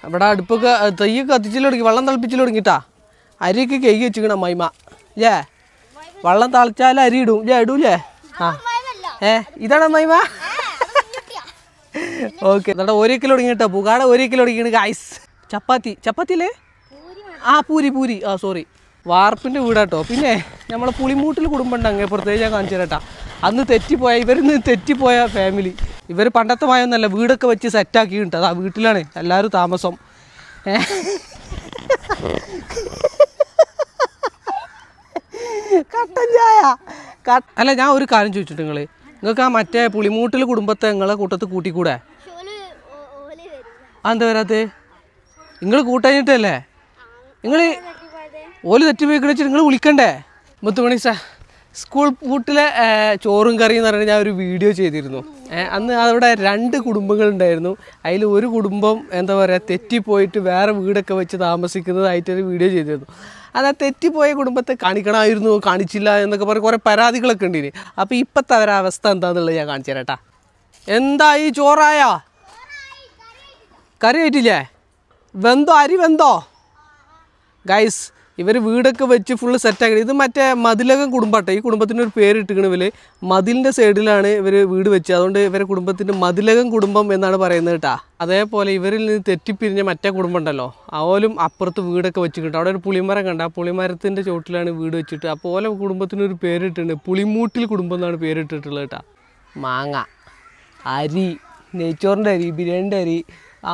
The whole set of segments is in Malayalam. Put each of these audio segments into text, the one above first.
ഇവിടെ അടുപ്പൊക്കെ തെയ്യൊക്കെ കത്തിച്ചിൽ തുടങ്ങി, വെള്ളം തിളപ്പിച്ചിൽ തുടങ്ങിട്ടാ. അരിയൊക്കെ കഴുകി വെച്ചിക്കണ അമ്മായിമ്മ. ഇല്ലേ വെള്ളം തളിച്ചാൽ അരി ഇടും. ഇല്ലേ ഇടൂല്ലേ? ആ ഇതാണ് അമ്മായിമ്മ. ഓക്കെ എന്നിട്ട് 1 കിലോ തുടങ്ങിട്ടോ. പുകാട 1 കിലോ തുടങ്ങിയാണ് ഗൈസ്. ചപ്പാത്തില്ലേ? ആ പൂരി. ആ സോറി, വാർപ്പിൻ്റെ വീടാട്ടോ. പിന്നെ നമ്മളെ പുളിമൂട്ടിൽ കുടുംബമുണ്ട് അങ്ങേ പ്രത്യേകിച്ച് ഞാൻ കാണിച്ചു തരാട്ടാ. അന്ന് തെറ്റിപ്പോയ ഫാമിലി. ഇവർ പണ്ടത്തെ മായൊന്നല്ല, വീടൊക്കെ വെച്ച് സെറ്റാക്കിയിട്ടുണ്ട്. അതാ വീട്ടിലാണ് എല്ലാവരും താമസം. കട്ടൻ ചായ അല്ല. ഞാൻ ഒരു കാര്യം ചോദിച്ചിട്ട് നിങ്ങൾക്ക് ആ മറ്റേ പുളിമൂട്ടിൽ കുടുംബത്തെ നിങ്ങളെ കൂട്ടത്തിൽ കൂട്ടിക്കൂടെ? അതെന്താ വരാത്തത്? നിങ്ങൾ കൂട്ടാഞ്ഞിട്ടല്ലേ? നിങ്ങൾ ഓല് തെറ്റിപ്പോയിക്കണ വെച്ചിട്ട് നിങ്ങൾ വിളിക്കണ്ടേ? മുത്തുമണി സ്കൂൾ പൂട്ടിലെ ചോറും കറിയും എന്ന് പറഞ്ഞാൽ ഞാൻ ഒരു വീഡിയോ ചെയ്തിരുന്നു. അന്ന് അവിടെ 2 കുടുംബങ്ങളുണ്ടായിരുന്നു. അതിൽ ഒരു കുടുംബം എന്താ പറയുക തെറ്റിപ്പോയിട്ട് വേറെ വീടൊക്കെ വെച്ച് താമസിക്കുന്നതായിട്ടൊരു വീഡിയോ ചെയ്തിരുന്നു. അത് ആ തെറ്റിപ്പോയ കുടുംബത്തെ കാണിക്കണമായിരുന്നു, കാണിച്ചില്ല എന്നൊക്കെ പറഞ്ഞ് കുറേ പരാതികളൊക്കെ ഉണ്ടിന്. അപ്പോൾ ഇപ്പോഴത്തെ അവസ്ഥ എന്താണെന്നുള്ളത് ഞാൻ കാണിച്ചു തരാട്ടാ. എന്താ ഈ ചോറായാ? കറി ആയിട്ടില്ലേ? അരി വെന്തോ? ഗൈസ് ഇവർ വീടൊക്കെ വെച്ച് ഫുള്ള് സെറ്റാക്കി. ഇത് മറ്റേ മതിലകം കുടുംബാട്ടെ. ഈ കുടുംബത്തിൻ്റെ ഒരു പേര് ഇട്ടിക്കണ ഇവർ. മതിലിൻ്റെ സൈഡിലാണ് ഇവർ വീട് വെച്ചത്. അതുകൊണ്ട് ഇവരെ കുടുംബത്തിൻ്റെ മതിലകം കുടുംബം എന്നാണ് പറയുന്നത് കേട്ടാ. അതേപോലെ ഇവരിൽ നിന്ന് തെറ്റിപ്പിരിഞ്ഞ മറ്റേ കുടുംബം ഉണ്ടല്ലോ, അവലും അപ്പുറത്ത് വീടൊക്കെ വെച്ചിട്ടുണ്ട്. അവിടെ ഒരു പുളിമരം കണ്ട, ആ പുളിമരത്തിൻ്റെ ചോട്ടിലാണ് വീട് വെച്ചിട്ട്. അപ്പോൾ ഓലെ കുടുംബത്തിനൊരു പേരിട്ടുണ്ട്, പുളിമൂട്ടിൽ കുടുംബം എന്നാണ് പേരിട്ടിട്ടുള്ളത് കേട്ടാ. മാങ്ങ, അരി, നെയ്ച്ചോറിൻ്റെ അരി, ബിരിയാണിൻ്റെ അരി,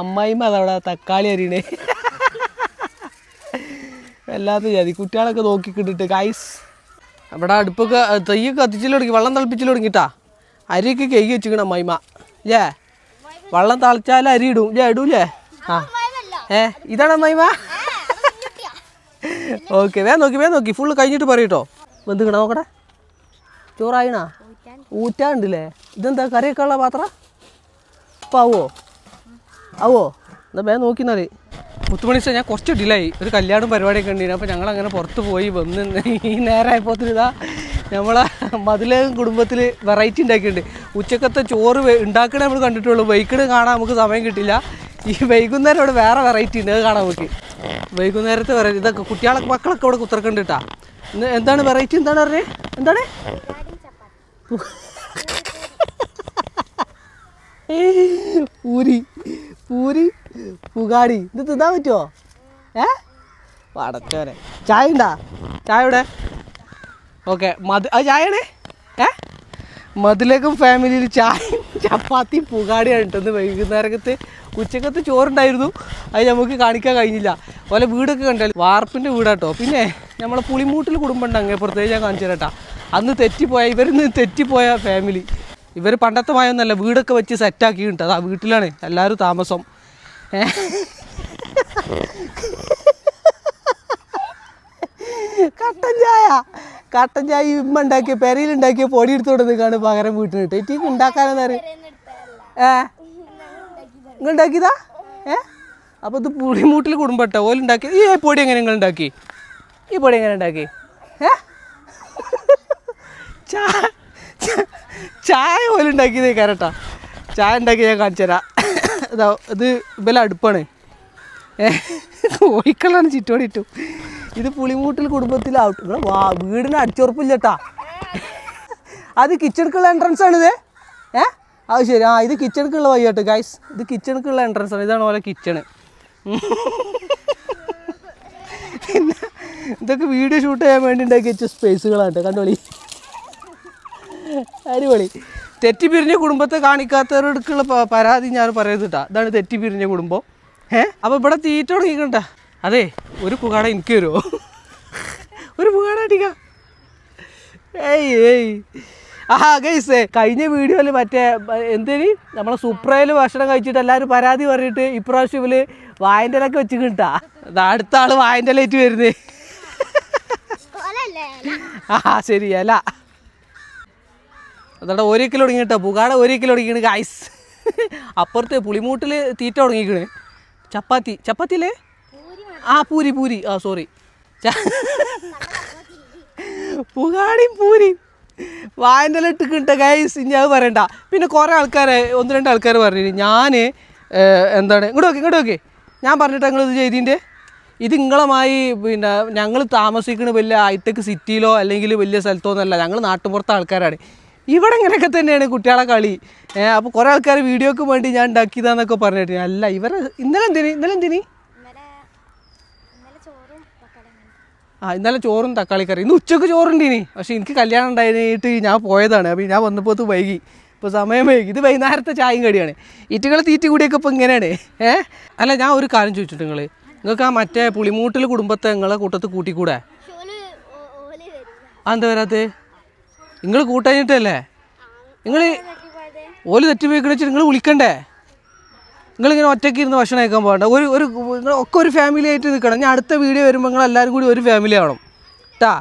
അമ്മായിമ്മ അതവിടെ തക്കാളി അരിയണേ. എല്ലാത്ത ജാതി കുട്ടികളൊക്കെ നോക്കിക്കിട്ടിട്ട് ഗൈസ്. ഇവിടെ അടുപ്പൊക്കെ തെയ്യൊക്കെ കത്തിച്ചിൽ തുടങ്ങി, വെള്ളം തിളപ്പിച്ചിൽ തുടങ്ങിട്ടാ. അരിയൊക്കെ കഴുകി വെച്ചിക്കണ അമ്മായിമ്മ. ഇല്ലേ വെള്ളം തളിച്ചാൽ അരി ഇടും. ഇല്ലേ ഇടൂല്ലേ? ആ ഇതാണ് അമ്മായിമ്മ. ഓക്കെ വേഗം നോക്കി ഫുള്ള് കഴിഞ്ഞിട്ട് പറയട്ടോ. വെന്തുക്കണ നോക്കട്ടെ. ചോറായിണാ? ഊറ്റാണ്ടല്ലേ? ഇതെന്താ കറിയൊക്കെ ഉള്ള പാത്രം? അപ്പോൾ ആവോ? എന്നാ വേഗം നോക്കിന്നാല്. മുത്തുമണി ഞാൻ കുറച്ച് ഡിലായി. ഒരു കല്യാണം പരിപാടിയൊക്കെ ഉണ്ടായിരുന്നു. അപ്പോൾ ഞങ്ങളങ്ങനെ പുറത്ത് പോയി വന്ന് ഈ നേരമായപ്പോൾ ഇതാ നമ്മളെ മതിലകം കുടുംബത്തിൽ വെറൈറ്റി ഉണ്ടാക്കിയിട്ടുണ്ട്. ഉച്ചക്കത്തെ ചോറ് ഉണ്ടാക്കണേ നമ്മൾ കണ്ടിട്ടുള്ളൂ, വൈകിട്ട് കാണാൻ നമുക്ക് സമയം കിട്ടില്ല. ഈ വൈകുന്നേരം ഇവിടെ വേറെ വെറൈറ്റി ഉണ്ട്, അത് കാണാൻ നമുക്ക്. വൈകുന്നേരത്തെ വെറൈറ്റി ഇതൊക്കെ കുട്ടികളൊക്കെ മക്കളൊക്കെ ഇവിടെ കുത്തിറക്കണ്ടിട്ടാ. ഇന്ന് എന്താണ് വെറൈറ്റി? എന്താണ് പറഞ്ഞത്? എന്താണ്? പൂരി പുകാടി. ഇത് തിന്നാൻ പറ്റുമോ? പടച്ചോനെ. ചായ ഉണ്ടാ? ചായ ഇവിടെ? ഓക്കെ അത് ചായയാണേ. മതിലകം ഫാമിലിയിൽ ചായയും ചപ്പാത്തി പുകാടിയാണ് ഇട്ടത്. വൈകുന്നേരത്തെ ഉച്ചക്കത്തെ ചോറുണ്ടായിരുന്നു, അത് നമുക്ക് കാണിക്കാൻ കഴിഞ്ഞില്ല. അതുപോലെ വീടൊക്കെ കണ്ടാൽ വാർപ്പിൻ്റെ വീടാട്ടോ. പിന്നെ നമ്മളെ പുളിമൂട്ടിൽ കുടുംബമുണ്ട് അങ്ങേ പ്രത്യേകിച്ച് ഞാൻ കാണിച്ചു തരാട്ടാ. അന്ന് തെറ്റിപ്പോയ ഫാമിലി. ഇവർ പണ്ടത്തെ മായൊന്നല്ല, വീടൊക്കെ വെച്ച് സെറ്റാക്കിയിട്ടുണ്ട്. അതാ വീട്ടിലാണ് എല്ലാവരും താമസം. കട്ടൻ ചായ ഇമ്മ ഉണ്ടാക്കിയ പെരയിലുണ്ടാക്കിയ പൊടി എടുത്തോണ്ട് നിൽക്കാണ് പകരം വീട്ടിലിട്ട്. എനിക്ക് ഉണ്ടാക്കാനെന്നറിയ നിങ്ങൾ ഉണ്ടാക്കിയതാ? അപ്പോൾ ഇത് പുളിമൂട്ടിൽ കുടുംബട്ടോ ഓലുണ്ടാക്കി. ഈ പൊടി എങ്ങനെ നിങ്ങൾ ഉണ്ടാക്കി? ഈ പൊടി എങ്ങനെ ഉണ്ടാക്കി? ചായ പോലും ഉണ്ടാക്കിയതേ കരട്ടാ. ചായ ഉണ്ടാക്കി ഞാൻ കാണിച്ചു തരാം. ഇതാ ഇത് ഇവല അടുപ്പാണ്. കോഴിക്കളാണ് ചുറ്റോടി ഇട്ടു. ഇത് പുളിമൂട്ടിൽ കുടുംബത്തിൽ വീടിന് അടിച്ചുറപ്പില്ല കേട്ടാ. അത് കിച്ചണിക്കുള്ള എൻട്രൻസ് ആണിത്. അത് ശരി. ഇത് കിച്ചണിക്കുള്ള വഴി കേട്ടോ ഗൈസ്. ഇത് കിച്ചണിക്കുള്ള എൻട്രൻസ് ആണ്. ഇതാണ് പോലെ കിച്ചണ്. പിന്നെ ഇതൊക്കെ വീഡിയോ ഷൂട്ട് ചെയ്യാൻ വേണ്ടി ഉണ്ടാക്കി വെച്ച സ്പേസുകളാണ് കണ്ടോളി. അടിപൊളി. തെറ്റിപ്പിരിഞ്ഞ കുടുംബത്തെ കാണിക്കാത്തവരോടുക്കുള്ള പരാതി ഞാൻ പറയുന്നത് കേട്ടാ. ഇതാണ് തെറ്റിപ്പിരിഞ്ഞ കുടുംബം. അപ്പോൾ ഇവിടെ തീറ്റ തുടങ്ങിക്കണ്ട. അതെ ഒരു പുകാട എനിക്ക് വരുമോ? ഒരു പുകാട അടിക്കാം. ഗൈസ് കഴിഞ്ഞ വീഡിയോയിൽ മറ്റേ എന്തേനി നമ്മളെ സുപ്രയിൽ ഭക്ഷണം കഴിച്ചിട്ട് എല്ലാവരും പരാതി പറഞ്ഞിട്ട് ഇപ്രാവശ്യം ഇവര് വായൻ്റെ ഇലൊക്കെ വെച്ച് കിട്ടാ. അടുത്ത ആള് വായൻ്റെ ഇലയിട്ട് വരുന്നേ. ശരിയല്ല. അതാ 1 കിലോ തുടങ്ങിട്ടോ. പുകാട 1 കിലോ തുടങ്ങിയാണ് ഗൈസ്. അപ്പുറത്ത് പുളിമൂട്ടിൽ തീറ്റ തുടങ്ങിക്കണ്. ചപ്പാത്തിയില്ലേ? പൂരി. സോറി, പുകാടിയും പൂരിയും വായൻ്റെ ഇല ഇട്ട് കിട്ട ഗൈസ്. ഇനി അത് പറയണ്ട. പിന്നെ കുറേ ആൾക്കാർ 1-2 ആൾക്കാർ പറഞ്ഞു ഞാൻ എന്താണ് ഇങ്ങോട്ട് നോക്കി ഞാൻ പറഞ്ഞിട്ട് നിങ്ങൾ ഇത് ചെയ്തിൻ്റെ ഇത് നിങ്ങളുമായി പിന്നെ ഞങ്ങൾ താമസിക്കുന്ന വലിയ ഹൈടെക് സിറ്റിയിലോ അല്ലെങ്കിൽ വലിയ സ്ഥലത്തോ ഒന്നല്ല, ഞങ്ങൾ നാട്ടുപുറത്തെ ആൾക്കാരാണ്. ഇവിടെ ഇങ്ങനെയൊക്കെ തന്നെയാണ് കുട്ടികളെ കളി. അപ്പോൾ കുറേ ആൾക്കാർ വീഡിയോക്ക് വേണ്ടി ഞാൻ ഉണ്ടാക്കിയതാന്നൊക്കെ പറഞ്ഞിട്ട് അല്ല. ഇവരെ ഇന്നലെ എന്തിനി ഇന്നലെ ചോറും തക്കാളിക്കറി. ഇന്ന് ഉച്ചക്ക് ചോറുണ്ടീനി. പക്ഷേ എനിക്ക് കല്യാണം ഉണ്ടായിട്ട് ഞാൻ പോയതാണ്. അപ്പോൾ ഞാൻ വന്നപ്പോൾ വൈകി. ഇപ്പോൾ സമയം വൈകി. ഇത് വൈകുന്നേരത്തെ ചായയും കടിയാണ്. ഇറ്റുകൾ തീറ്റി കൂടിയൊക്കെ ഇപ്പോൾ ഇങ്ങനെയാണ്. അല്ല, ഞാൻ ഒരു കാര്യം ചോദിച്ചിട്ട് നിങ്ങൾക്ക് ആ മറ്റേ പുളിമൂട്ടിൽ കുടുംബത്തെ നിങ്ങളെ കൂട്ടത്തിൽ കൂട്ടിക്കൂടെ? അതെന്താ വരാത്തത്? നിങ്ങൾ കൂട്ടാഞ്ഞിട്ടല്ലേ? നിങ്ങൾ ഓല് തെറ്റിപ്പോയിക്കണ വെച്ചിട്ട് നിങ്ങൾ വിളിക്കണ്ടേ? നിങ്ങളിങ്ങനെ ഒറ്റയ്ക്ക് ഇരുന്ന് ഭക്ഷണം കഴിക്കാൻ പോകണ്ട. ഒക്കെ ഒരു ഫാമിലി ആയിട്ട് നിൽക്കണം. ഞാൻ അടുത്ത വീഡിയോ വരുമ്പോൾ നിങ്ങൾ എല്ലാവരും കൂടി ഒരു ഫാമിലി ആവണം കേട്ടാ.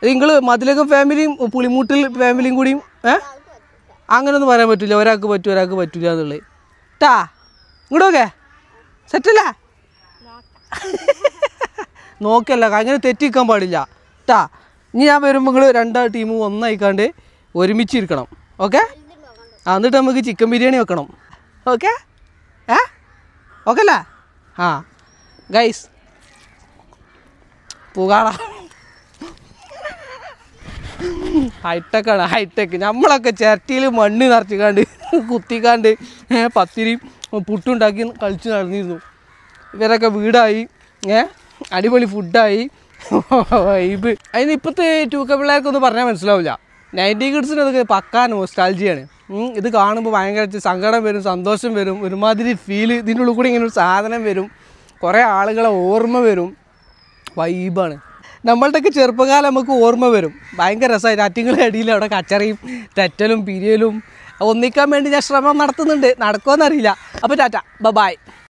നിങ്ങൾ മതിലകം ഫാമിലിയും പുളിമൂട്ടിൽ ഫാമിലിയും കൂടിയും അങ്ങനെയൊന്നും പറയാൻ പറ്റില്ല. ഒരാൾക്ക് പറ്റും ഒരാൾക്ക് പറ്റില്ല എന്നുള്ളത് ട്ടാ. ഇങ്ങോട്ടൊക്കെ സെറ്റല്ലേ? നോക്കല്ല, അങ്ങനെ തെറ്റിക്കാൻ പാടില്ല ട്ടാ. ഇനി ഞാൻ വരുമ്പോൾ നിങ്ങൾ രണ്ടാം ടീമും ഒന്നായിക്കാണ്ട് ഒരുമിച്ചിരിക്കണം. ഓക്കെ? എന്നിട്ട് നമുക്ക് ചിക്കൻ ബിരിയാണി വെക്കണം. ഓക്കെ? ഓക്കെ അല്ലേ? ഗൈസ് പുകാള ഹൈടെക്കാണ്, ഹൈടെക്ക്. നമ്മളൊക്കെ ചിരട്ടിയിൽ മണ്ണ് നിറച്ചിക്കാണ്ട് കുത്തിക്കാണ്ട് പത്തിരിയും പുട്ടുണ്ടാക്കി കളിച്ച് നടന്നിരുന്നു. ഇവരൊക്കെ വീടായി, അടിപൊളി ഫുഡായി, വൈബ്. അതിന് ഇപ്പോഴത്തെ 2K പിള്ളേർക്കൊന്നും പറഞ്ഞാൽ മനസ്സിലാവില്ല. 90 കിഡ്സിന് അതൊക്കെ പക്കാ നോസ്റ്റാൾജിയാണ്. ഇത് കാണുമ്പോൾ ഭയങ്കര സങ്കടം വരും, സന്തോഷം വരും, ഒരുമാതിരി ഫീൽ. ഇതിൻ്റെ ഉള്ളിൽ കൂടി ഇങ്ങനെ ഒരു സാധനം വരും, കുറേ ആളുകളെ ഓർമ്മ വരും, വൈബാണ്. നമ്മളുടെയൊക്കെ ചെറുപ്പകാലം നമുക്ക് ഓർമ്മ വരും. ഭയങ്കര രസമായി. അറ്റിങ്ങളുടെ അടിയിൽ അവിടെ കച്ചറയും തെറ്റലും പിരിയലും ഒന്നിക്കാൻ വേണ്ടി ഞാൻ ശ്രമം നടത്തുന്നുണ്ട്. നടക്കുമെന്നറിയില്ല. അപ്പോൾ ടാറ്റ, ബൈ.